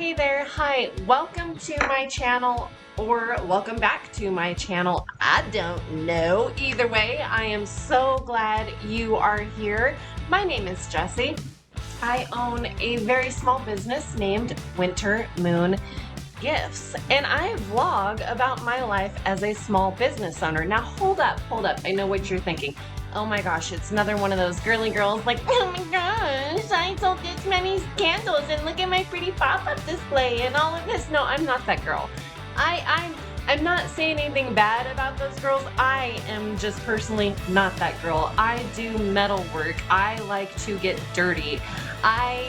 Hey there, hi, welcome to my channel, or welcome back to my channel. I don't know. Either way, I am so glad you are here. My name is Jessie. I own a very small business named Winter Moon Gifts, and I vlog about my life as a small business owner. Now hold up. I know what you're thinking. Oh my gosh, it's another one of those girly girls like, oh my gosh, I sold this many candles and look at my pretty pop-up display and all of this. No, I'm not that girl. I'm not saying anything bad about those girls. I am just personally not that girl. I do metal work. I like to get dirty. I'm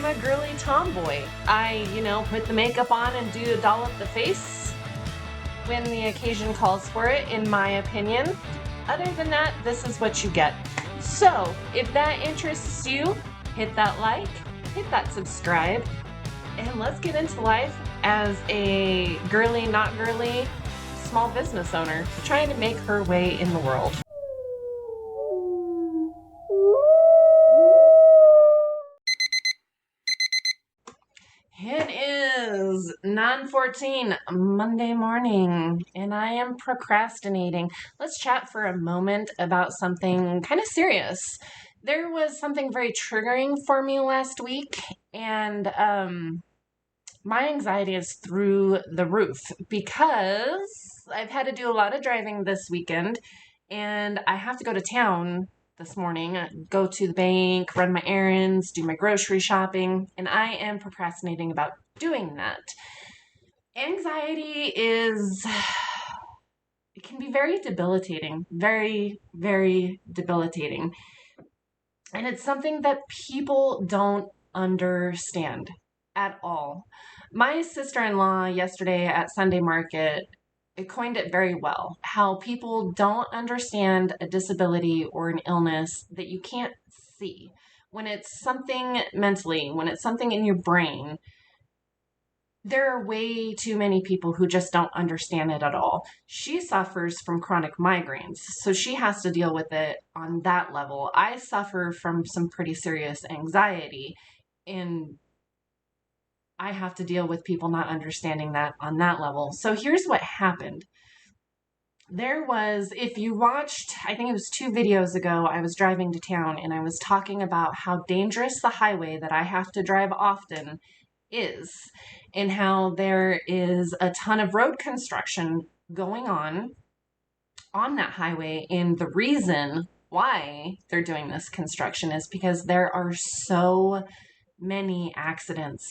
a girly tomboy. I, put the makeup on and doll up the face when the occasion calls for it, in my opinion. Other than that, this is what you get. So, if that interests you, hit that like, hit that subscribe, and let's get into life as a girly, not girly, small business owner trying to make her way in the world. It is 9:14 Monday morning, and I am procrastinating. Let's chat for a moment about something kind of serious. There was something very triggering for me last week, and my anxiety is through the roof because I've had to do a lot of driving this weekend, and I have to go to town this morning, go to the bank, run my errands, do my grocery shopping, and I am procrastinating about doing that. Anxiety it can be very debilitating, very, very debilitating. And it's something that people don't understand at all. My sister-in-law yesterday at Sunday Market coined it very well, how people don't understand a disability or an illness that you can't see. When it's something mentally, when it's something in your brain, there are way too many people who just don't understand it at all. She suffers from chronic migraines, so she has to deal with it on that level. I suffer from some pretty serious anxiety, and I have to deal with people not understanding that on that level. So here's what happened. There was, if you watched, I think it was 2 videos ago, I was driving to town and I was talking about how dangerous the highway that I have to drive often is, and how there is a ton of road construction going on that highway. And the reason why they're doing this construction is because there are so many accidents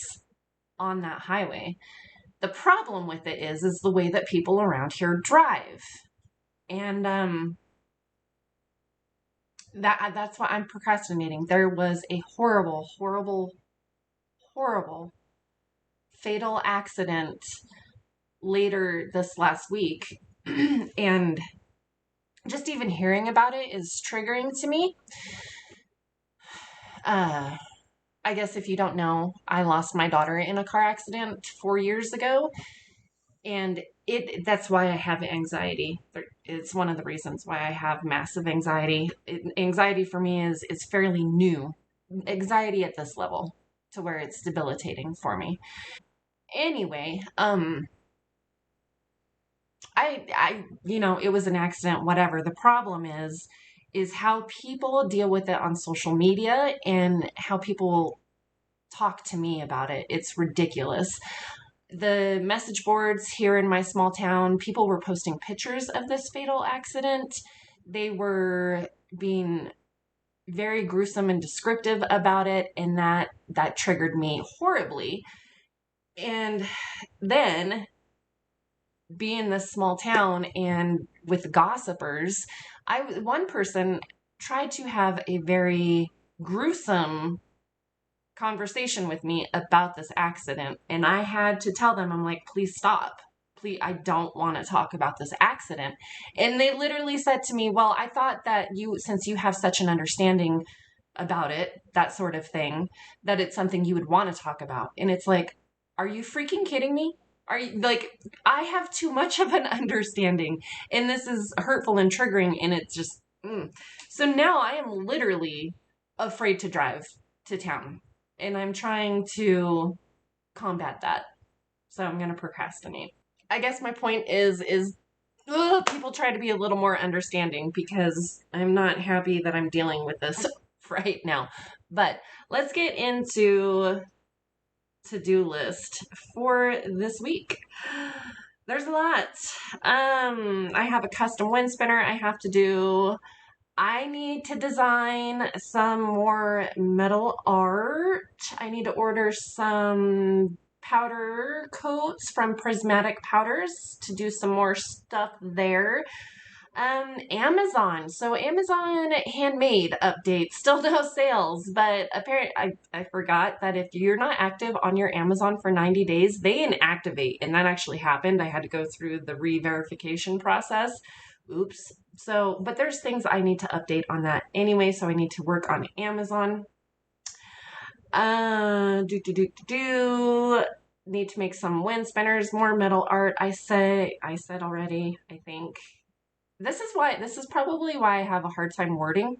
on that highway. The problem with it is the way that people around here drive. And that's why I'm procrastinating. There was a horrible fatal accident later this last week, and just even hearing about it is triggering to me. I guess if you don't know, I lost my daughter in a car accident 4 years ago, and that's why I have anxiety. It's one of the reasons why I have massive anxiety. Anxiety for me is fairly new. Anxiety at this level to where it's debilitating for me. Anyway, it was an accident, whatever. The problem is how people deal with it on social media and how people talk to me about it. It's ridiculous. The message boards here in my small town, people were posting pictures of this fatal accident. They were being very gruesome and descriptive about it, and that triggered me horribly. And then, being this small town and with gossipers, one person tried to have a very gruesome conversation with me about this accident, and I had to tell them, I'm like, please stop. Please, I don't want to talk about this accident. And they literally said to me, well, I thought that since you have such an understanding about it, that sort of thing, that it's something you would want to talk about. And it's like, are you freaking kidding me? Are you like, I have too much of an understanding, and this is hurtful and triggering, and it's just, So now I am literally afraid to drive to town, and I'm trying to combat that. So I'm going to procrastinate. I guess my point is people try to be a little more understanding because I'm not happy that I'm dealing with this right now. But let's get into to-do list for this week. There's a lot. I have a custom wind spinner I have to do. I need to design some more metal art. I need to order some powder coats from Prismatic Powders to do some more stuff there. Amazon. So Amazon handmade update. Still no sales, but apparently I forgot that if you're not active on your Amazon for 90 days, they inactivate. And that actually happened. I had to go through the re-verification process. Oops. So, but there's things I need to update on that anyway, so I need to work on Amazon. Need to make some wind spinners, more metal art. I said already, I think. This is probably why I have a hard time wording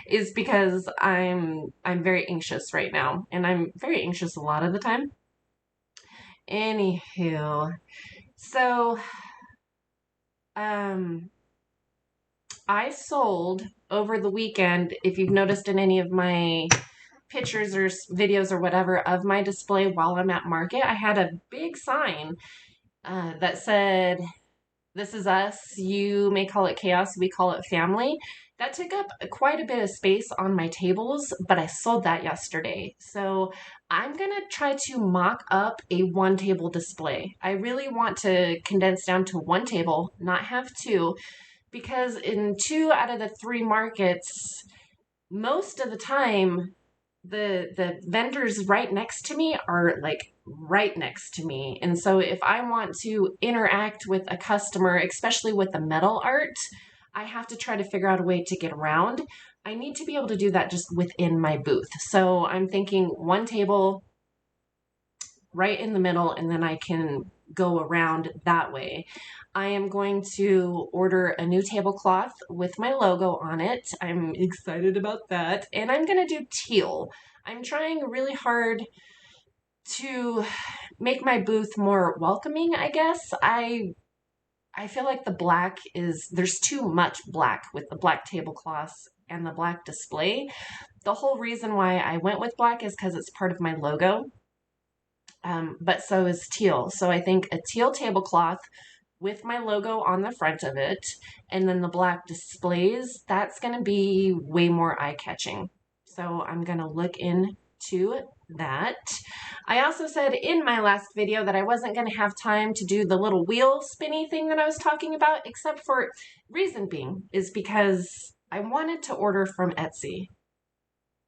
is because I'm very anxious right now, and I'm very anxious a lot of the time. Anywho, so I sold over the weekend, if you've noticed in any of my pictures or videos or whatever of my display while I'm at market, I had a big sign that said, "This is us. You may call it chaos. We call it family." That took up quite a bit of space on my tables, but I sold that yesterday. So I'm going to try to mock up a one table display. I really want to condense down to one table, not have two, because in 2 out of the 3 markets, most of the time, the vendors right next to me are like right next to me. And so if I want to interact with a customer, especially with the metal art, I have to try to figure out a way to get around. I need to be able to do that just within my booth. So I'm thinking one table right in the middle, and then I can go around that way. I am going to order a new tablecloth with my logo on it. I'm excited about that. And I'm going to do teal. I'm trying really hard to make my booth more welcoming, I guess. I feel like the black there's too much black with the black tablecloths and the black display. The whole reason why I went with black is because it's part of my logo. But so is teal. So I think a teal tablecloth with my logo on the front of it, and then the black displays, that's going to be way more eye-catching. So I'm going to look into that. I also said in my last video that I wasn't going to have time to do the little wheel spinny thing that I was talking about, except for reason being is because I wanted to order from Etsy.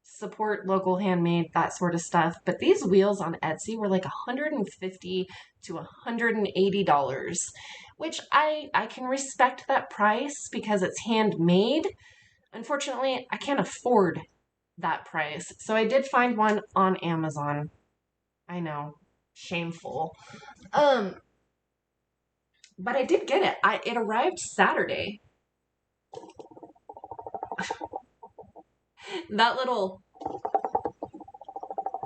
Support local handmade, that sort of stuff. But these wheels on Etsy were like $150 to $180, which I can respect that price because it's handmade. Unfortunately, I can't afford that price. So I did find one on Amazon. I know, shameful. But I did get it. It arrived Saturday. That little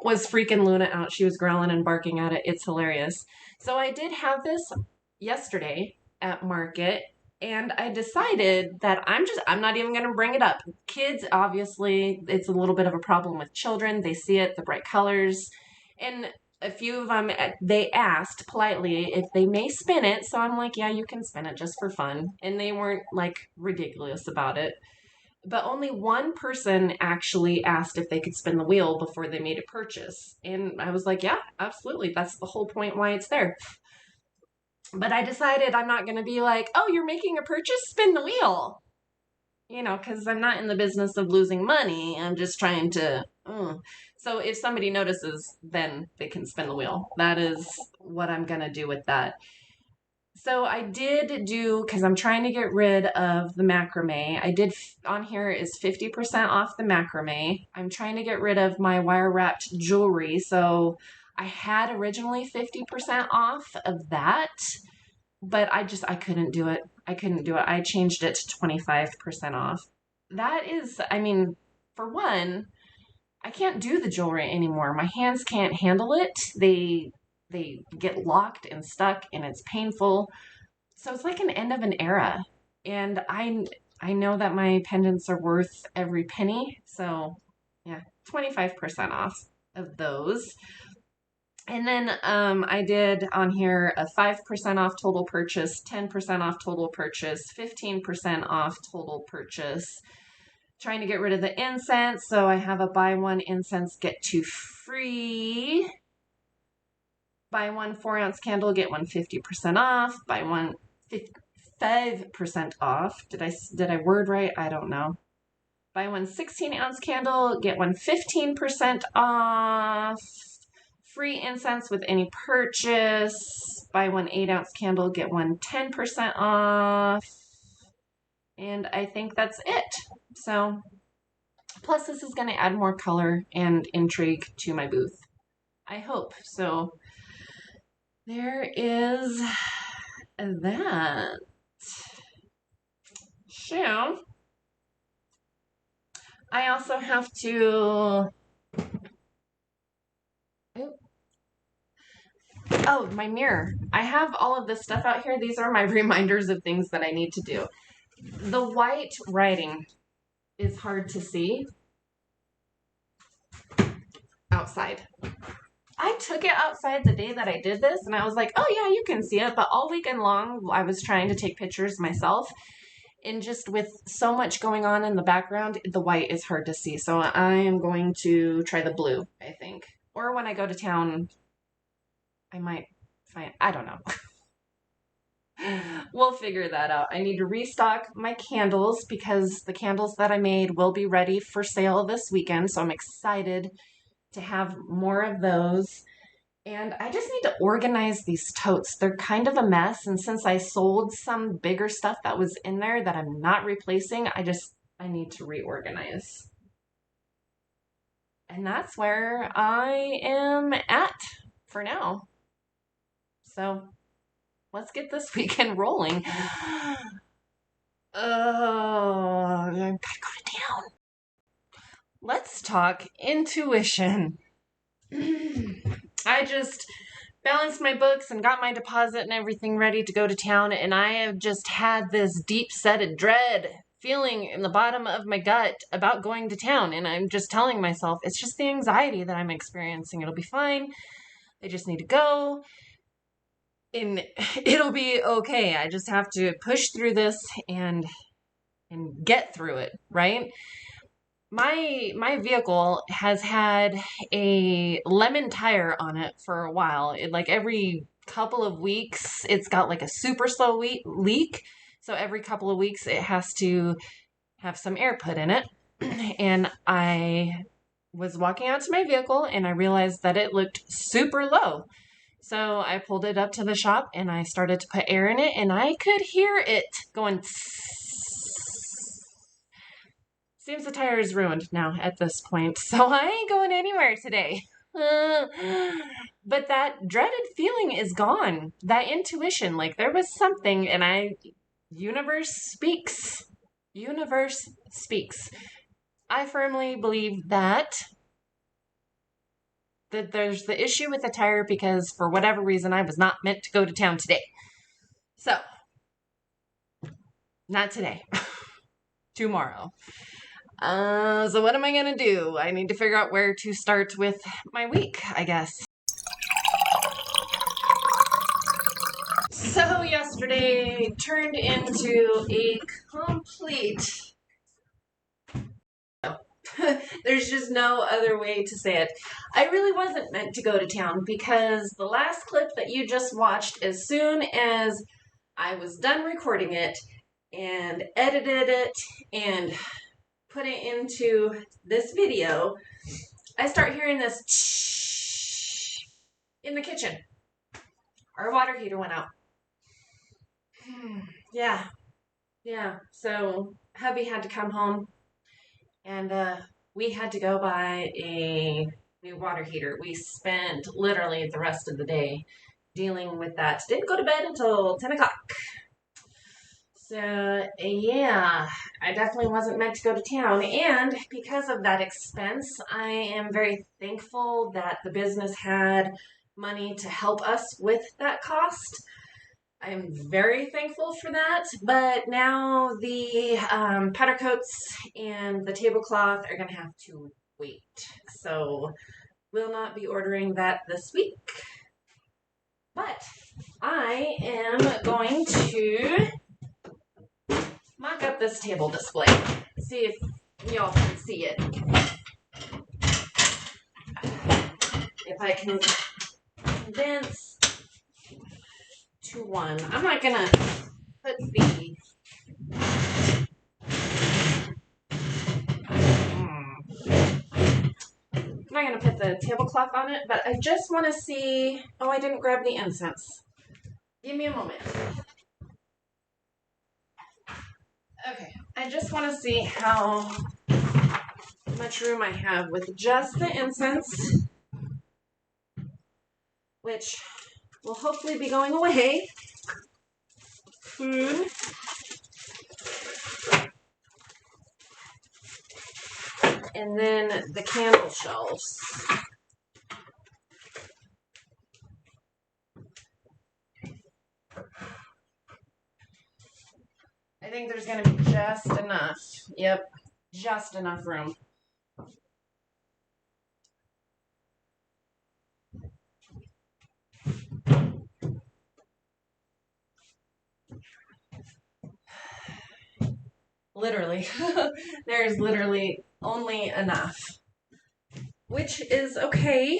was freaking Luna out. She was growling and barking at it. It's hilarious. So I did have this yesterday at market, and I decided that I'm not even going to bring it up. Kids, obviously, it's a little bit of a problem with children. They see it, the bright colors, and a few of them, they asked politely if they may spin it. So I'm like, yeah, you can spin it just for fun. And they weren't like ridiculous about it. But only one person actually asked if they could spin the wheel before they made a purchase. And I was like, yeah, absolutely. That's the whole point why it's there. But I decided I'm not going to be like, oh, you're making a purchase? Spin the wheel. You know, because I'm not in the business of losing money. I'm just trying to. So if somebody notices, then they can spin the wheel. That is what I'm going to do with that. So I did do, because I'm trying to get rid of the macrame. I did, on here is 50% off the macrame. I'm trying to get rid of my wire wrapped jewelry. So I had originally 50% off of that, but I couldn't do it. I changed it to 25% off. That is, I mean, for one, I can't do the jewelry anymore. My hands can't handle it. They get locked and stuck and it's painful. So it's like an end of an era. And I know that my pendants are worth every penny. So yeah, 25% off of those. And then I did on here a 5% off total purchase, 10% off total purchase, 15% off total purchase. Trying to get rid of the incense, so I have a buy one incense, get two free. Buy one 4-ounce candle, get one 50% off. Buy one 5% off. Did I word right? I don't know. Buy one 16-ounce candle, get one 15% off. Free incense with any purchase. Buy one 8-ounce candle, get one 10% off. And I think that's it. So, plus this is going to add more color and intrigue to my booth. I hope. So, there is that. So, I also have to... Oh, my mirror. I have all of this stuff out here. These are my reminders of things that I need to do. The white writing is hard to see outside. I took it outside the day that I did this, and I was like, oh yeah, you can see it. But all weekend long, I was trying to take pictures myself. And just with so much going on in the background, the white is hard to see. So I am going to try the blue, I think. Or when I go to town, I might find, I don't know. We'll figure that out. I need to restock my candles because the candles that I made will be ready for sale this weekend. So I'm excited to have more of those. And I just need to organize these totes. They're kind of a mess. And since I sold some bigger stuff that was in there that I'm not replacing, I need to reorganize. And that's where I am at for now. So let's get this weekend rolling. Oh, I've got to go to town. Let's talk intuition. I just balanced my books and got my deposit and everything ready to go to town, and I have just had this deep-seated dread feeling in the bottom of my gut about going to town, and I'm just telling myself it's just the anxiety that I'm experiencing. It'll be fine. I just need to go, and it'll be okay. I just have to push through this and get through it, right? My vehicle has had a lemon tire on it for a while. Like every couple of weeks, it's got like a super slow leak. So every couple of weeks, it has to have some air put in it. And I was walking out to my vehicle and I realized that it looked super low. So I pulled it up to the shop and I started to put air in it and I could hear it going tss. Seems the tire is ruined now at this point, so I ain't going anywhere today. But that dreaded feeling is gone. That intuition, like there was something, and universe speaks. Universe speaks. I firmly believe that there's the issue with the tire because for whatever reason I was not meant to go to town today. So, not today. Tomorrow. So what am I going to do? I need to figure out where to start with my week, I guess. So yesterday turned into a complete... There's just no other way to say it. I really wasn't meant to go to town because the last clip that you just watched, as soon as I was done recording it and edited it and put it into this video, I start hearing this in the kitchen. Our water heater went out. Yeah. So hubby had to come home and we had to go buy a new water heater. We spent literally the rest of the day dealing with that. Didn't go to bed until 10 o'clock. So, yeah, I definitely wasn't meant to go to town. And because of that expense, I am very thankful that the business had money to help us with that cost. I am very thankful for that. But now the powder coats and the tablecloth are going to have to wait. So, will not be ordering that this week. But I am going to mock up this table display. See if y'all can see it. If I can condense to one. I'm not gonna put the I'm not gonna put the tablecloth on it, but I just want to see. Oh, I didn't grab the incense. Give me a moment. Okay, I just want to see how much room I have with just the incense, which will hopefully be going away soon. And then the candle shelves. I think there's going to be just enough. Yep, just enough room. Literally. There's literally only enough. Which is okay.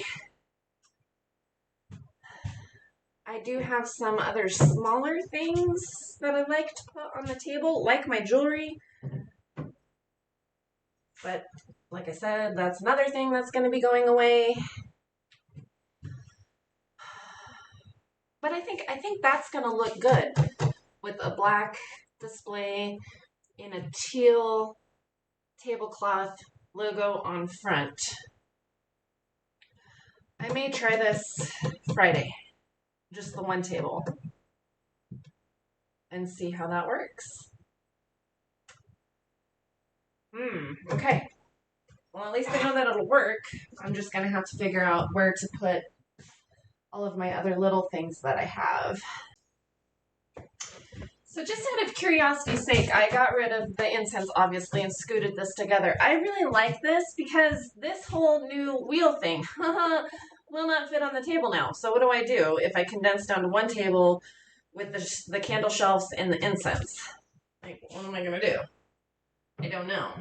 I do have some other smaller things that I'd like to put on the table, like my jewelry. But like I said, that's another thing that's going to be going away. But I think that's going to look good with a black display in a teal tablecloth logo on front. I may try this Friday, just the one table, and see how that works. Okay. Well, at least I know that it'll work. I'm just going to have to figure out where to put all of my other little things that I have. So just out of curiosity's sake, I got rid of the incense, obviously, and scooted this together. I really like this because this whole new wheel thing will not fit on the table now. So what do I do if I condense down to one table with the candle shelves and the incense? Like, what am I going to do? I don't know.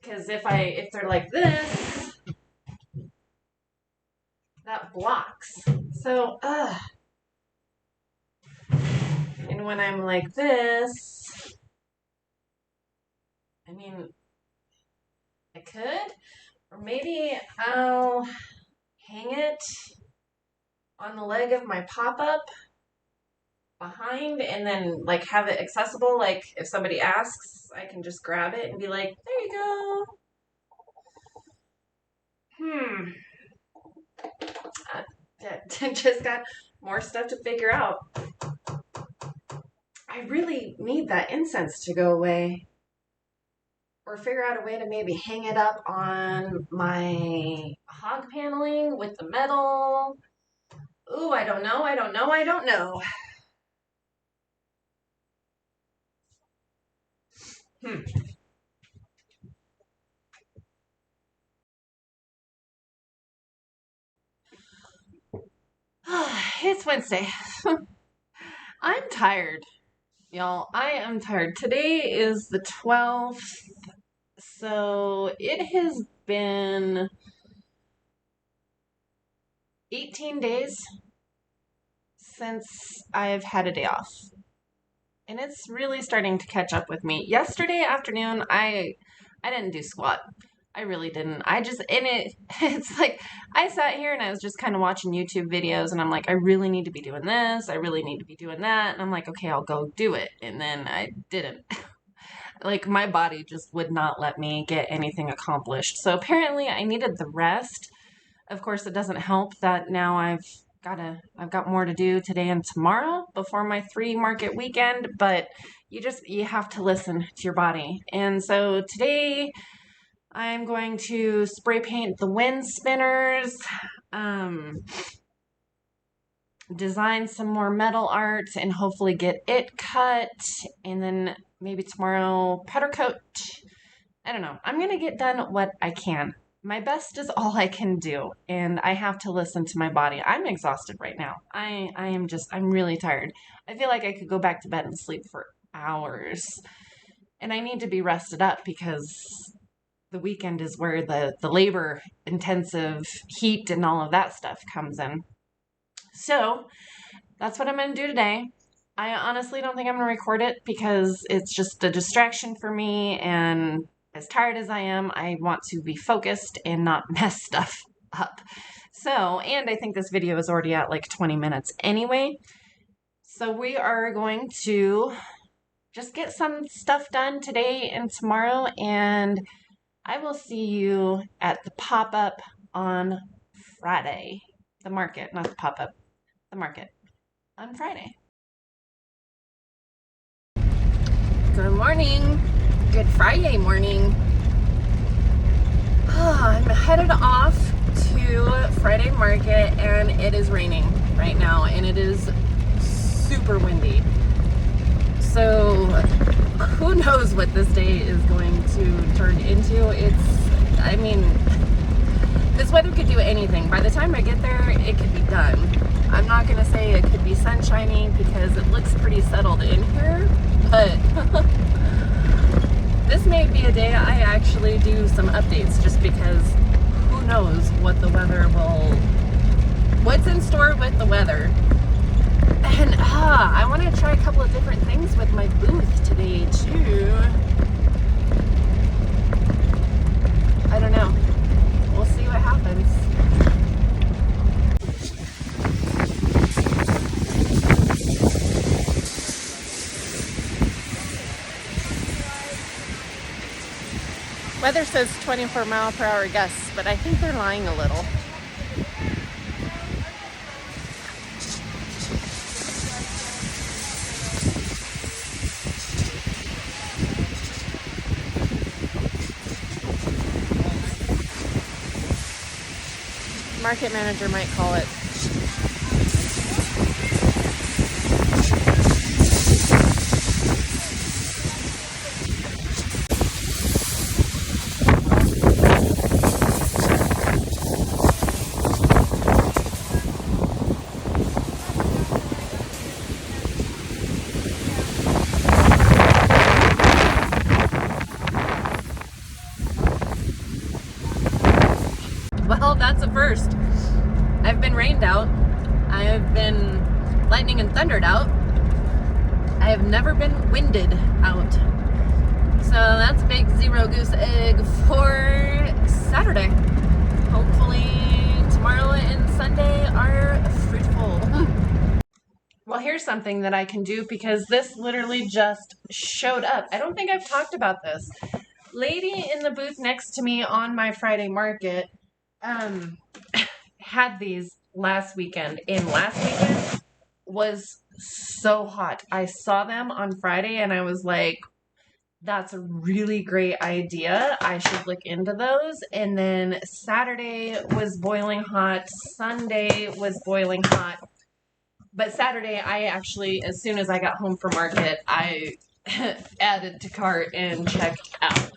Because if they're like this, that blocks. So, and when I'm like this, I mean, I could, or maybe I'll hang it on the leg of my pop-up behind and then like have it accessible. Like if somebody asks, I can just grab it and be like, there you go. I just got more stuff to figure out. I really need that incense to go away. Or figure out a way to maybe hang it up on my hog paneling with the metal. Ooh, I don't know. It's Wednesday. I'm tired, y'all. I am tired. Today is the 12th, so it has been 18 days since I've had a day off. And it's really starting to catch up with me. Yesterday afternoon, I didn't do squat. I really didn't. It's like I sat here and I was just kind of watching YouTube videos and I'm like, I really need to be doing this. I really need to be doing that. And I'm like, okay, I'll go do it. And then I didn't. Like my body just would not let me get anything accomplished. So apparently I needed the rest. Of course, it doesn't help that now I've I've got more to do today and tomorrow before my 3 market weekend, but you have to listen to your body. And so today I'm going to spray paint the wind spinners, design some more metal art and hopefully get it cut, and then maybe tomorrow powder coat. I don't know. I'm going to get done what I can. My best is all I can do, and I have to listen to my body. I'm exhausted right now. I'm really tired. I feel like I could go back to bed and sleep for hours. And I need to be rested up because the weekend is where the labor intensive heat and all of that stuff comes in. So that's what I'm going to do today. I honestly don't think I'm going to record it because it's just a distraction for me, and as tired as I am, I want to be focused and not mess stuff up. So, and I think this video is already at like 20 minutes anyway. So we are going to just get some stuff done today and tomorrow, and I will see you at the pop-up on Friday. The market, not the pop-up, the market on Friday. Good morning. Good Friday morning. I'm headed off to Friday market, and it is raining right now, and it is super windy. So who knows what this day is going to turn into. This weather could do anything. By the time I get there, it could be done. I'm not going to say it could be sunshiny because it looks pretty settled in here, but this may be a day I actually do some updates just because who knows what's in store with the weather. And I want to try a couple of different things with my booth today too. I don't know. We'll see what happens. Weather says 24-mile-per-hour gusts, but I think they're lying a little. Market manager might call it. Well, that's a first. I've been rained out. I have been lightning and thundered out. I have never been winded out. So that's a big zero goose egg for Saturday. Hopefully tomorrow and Sunday are fruitful. Well, here's something that I can do because this literally just showed up. I don't think I've talked about this. Lady in the booth next to me on my Friday market had these last weekend, and last weekend was so hot. I saw them on Friday and I was like, that's a really great idea. I should look into those. And then Saturday was boiling hot. Sunday was boiling hot. But Saturday, I actually, as soon as I got home from market, I added to cart and checked out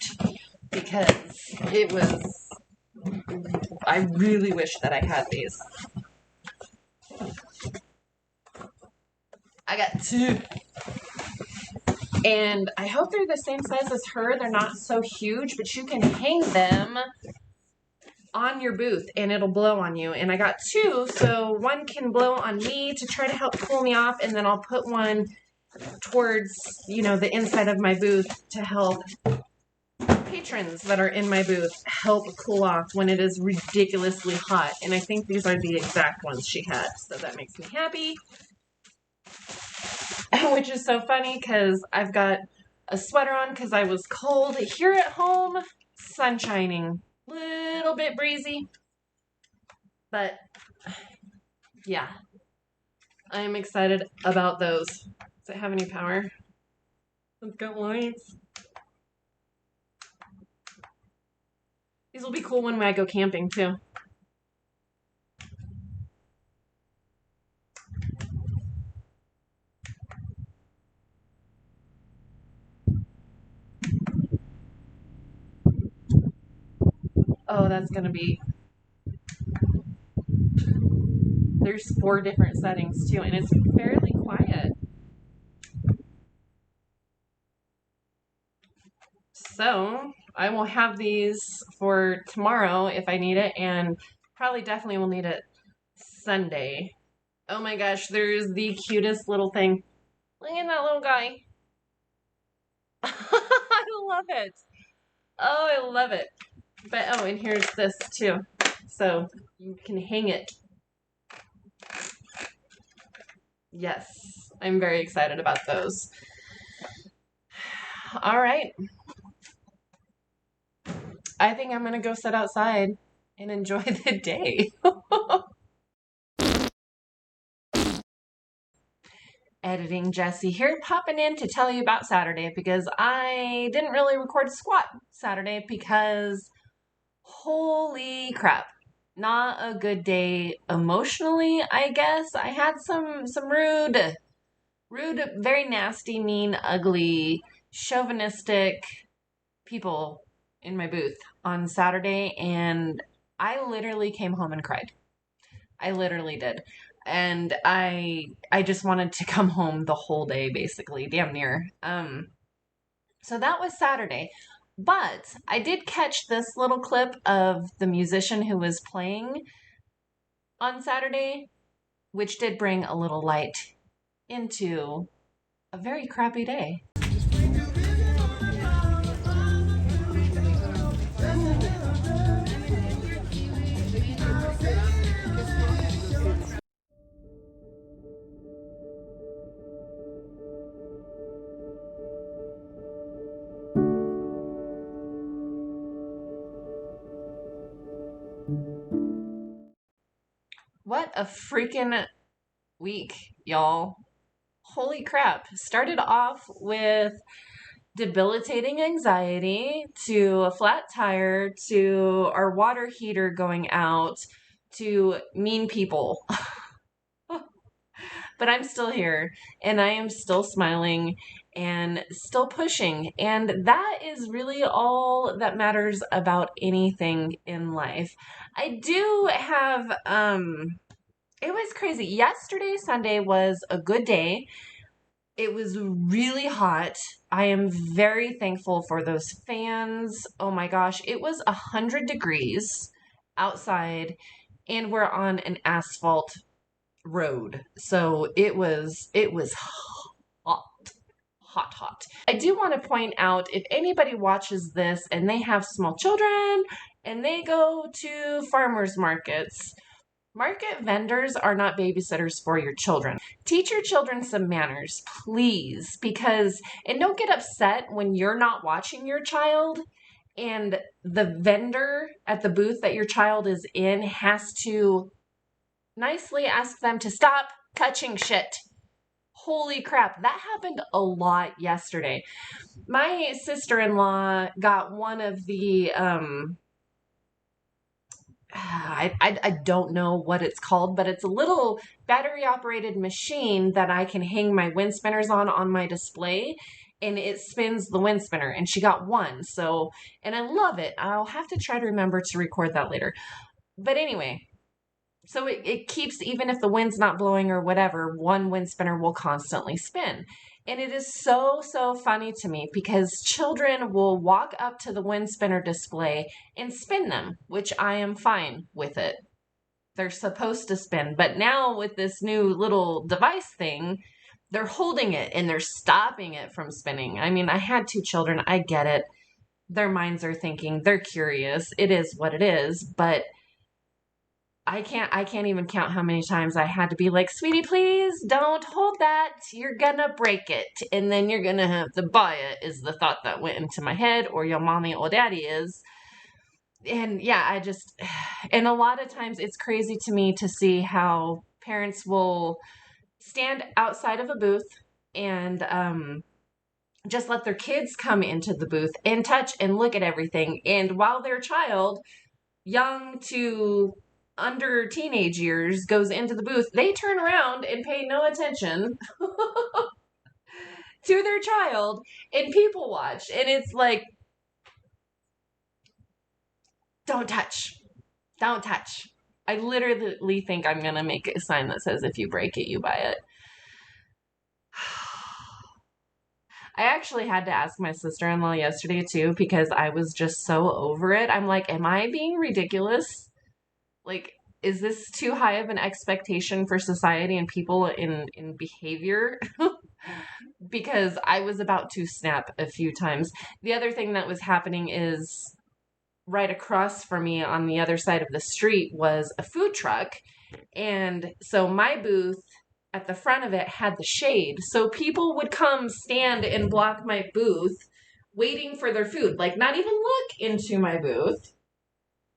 because it was, I really wish that I had these. I got 2. And I hope they're the same size as her. They're not so huge, but you can hang them on your booth and it'll blow on you. And I got 2, so one can blow on me to try to help cool me off, and then I'll put one towards, the inside of my booth to help patrons that are in my booth help cool off when it is ridiculously hot. And I think these are the exact ones she had, so that makes me happy. Which is so funny because I've got a sweater on because I was cold. Here at home, sun shining, little bit breezy, but Yeah, I'm excited about those. Does it have any power? It's got lights. These will be cool when I go camping too. Oh, that's gonna be. There's 4 different settings too, and it's fairly quiet. So I will have these for tomorrow if I need it, and probably definitely will need it Sunday. Oh my gosh, there's the cutest little thing. Look at that little guy. I love it. Oh, I love it. But oh, and here's this too. So you can hang it. Yes, I'm very excited about those. All right. I think I'm going to go sit outside and enjoy the day. Editing Jesse here, popping in to tell you about Saturday because I didn't really record squat Saturday because holy crap. Not a good day emotionally, I guess. I had some rude, very nasty, mean, ugly, chauvinistic people in my booth on Saturday, and I literally came home and cried. I literally did. And I just wanted to come home the whole day, basically, damn near. So that was Saturday. But I did catch this little clip of the musician who was playing on Saturday, which did bring a little light into a very crappy day. What a freaking week, y'all. Holy crap. Started off with debilitating anxiety to a flat tire to our water heater going out to mean people. But I'm still here and I am still smiling and still pushing. And that is really all that matters about anything in life. I do have, it was crazy. Yesterday, Sunday, was a good day. It was really hot. I am very thankful for those fans. Oh my gosh, it was 100 degrees outside and we're on an asphalt road. So it was hot, hot, hot. I do want to point out if anybody watches this and they have small children and they go to farmers markets, market vendors are not babysitters for your children. Teach your children some manners, please, and don't get upset when you're not watching your child and the vendor at the booth that your child is in has to nicely ask them to stop touching shit. Holy crap, that happened a lot yesterday. My sister-in-law got one of the I don't know what it's called, but it's a little battery operated machine that I can hang my wind spinners on my display, and it spins the wind spinner, and she got one. So, and I love it. I'll have to try to remember to record that later. But anyway, so it keeps, even if the wind's not blowing or whatever, one wind spinner will constantly spin. And it is so, so funny to me because children will walk up to the wind spinner display and spin them, which I am fine with it. They're supposed to spin. But now with this new little device thing, they're holding it and they're stopping it from spinning. I mean, I had 2 children. I get it. Their minds are thinking, they're curious. It is what it is. But I can't even count how many times I had to be like, sweetie, please don't hold that. You're gonna break it. And then you're gonna have to buy it, is the thought that went into my head, or your mommy or daddy is. And yeah, and a lot of times it's crazy to me to see how parents will stand outside of a booth and just let their kids come into the booth and touch and look at everything. And while their child, young to under teenage years, goes into the booth, they turn around and pay no attention to their child and people watch. And it's like, don't touch. Don't touch. I literally think I'm going to make a sign that says, if you break it, you buy it. I actually had to ask my sister-in-law yesterday too, because I was just so over it. I'm like, am I being ridiculous? Like, is this too high of an expectation for society and people in behavior? Because I was about to snap a few times. The other thing that was happening is right across from me on the other side of the street was a food truck. And so my booth at the front of it had the shade. So people would come stand and block my booth waiting for their food. Like, not even look into my booth.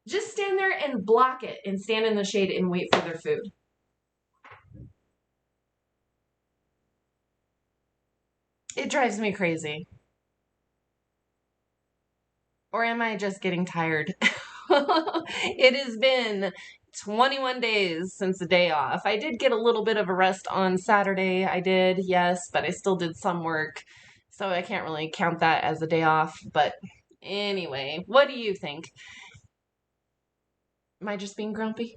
Just stand there and block it and stand in the shade and wait for their food. It drives me crazy. Or am I just getting tired? It has been 21 days since the day off. I did get a little bit of a rest on Saturday. I did, yes, but I still did some work. So I can't really count that as a day off. But anyway, what do you think? Am I just being grumpy?